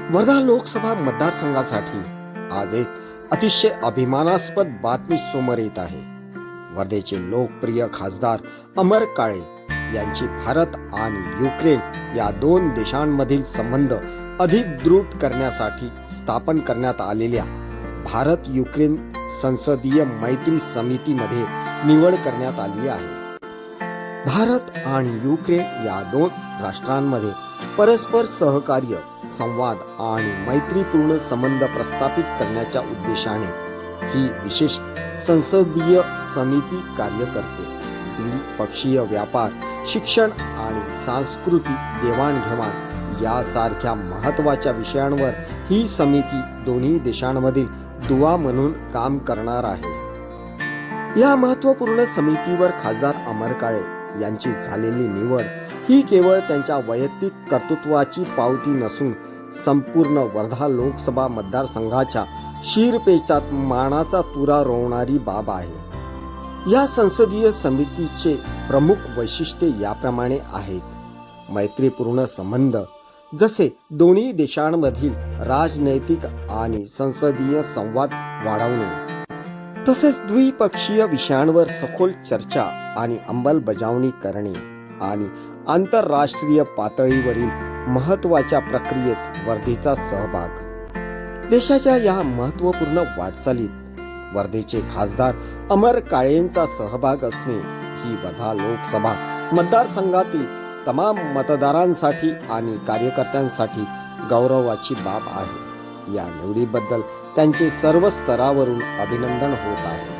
वर्धा लोकसभा मतदारसंघासाठी आज एक अतिशय अभिमानास्पद बातमी समोर येत आहे। वर्धेचे लोकप्रिय खासदार अमर काळे यांची भारत आणि युक्रेन या दोन देशांमधील संबंध अधिक दृढ करण्यासाठी स्थापन करण्यात आलेल्या भारत युक्रेन संसदीय मैत्री समितीमध्ये निवड करण्यात आली आहे। भारत आणि युक्रेन या दोन राष्ट्रांमध्ये परस्पर सहकार्य, संवाद आणि मैत्रीपूर्ण संबंध प्रस्थापित करण्याच्या उद्देशाने ही विशेष संसदीय समिती कार्य करते। द्विपक्षीय व्यापार, शिक्षण आणि सांस्कृतिक देवाणघेवाण यासारख्या महत्त्वाच्या विषयांवर ही समिती दोन्ही देशांमधील दुवा म्हणून काम करणार आहे। या महत्त्वपूर्ण समितीवर खासदार अमर काळे यांची झालेली निवड ही केवळ त्यांच्या वैयक्तिक कर्तृत्वाची पावती नसून संपूर्ण वर्धा लोकसभा मतदारसंघाच्या शिरपेचात मानाचा तुरा रोवणारी बाब आहे। या संसदीय समितीचे प्रमुख वैशिष्ट्ये याप्रमाणे आहेत: मैत्रीपूर्ण संबंध, जसे दोन्ही देशांमधील राजनैतिक आणि संसदीय संवाद वाढवणे, तसेच द्विपक्षीय विषयांवर सखोल चर्चा आणि अंमलबजावणी करणे आणि आंतरराष्ट्रीय पातळीवरील महत्त्वाच्या प्रक्रियेत वर्धेचा सहभाग। देशाच्या या महत्त्वपूर्ण वाटचालीत वर्धेचे खासदार अमर काळेंचा सहभाग असणे ही वर्धा लोकसभा मतदारसंघातील तमाम मतदारांसाठी आणि कार्यकर्त्यांसाठी गौरवाची बाब आहे। या निवडीबद्दल त्यांचे सर्व स्तरावरून अभिनंदन होत आहे।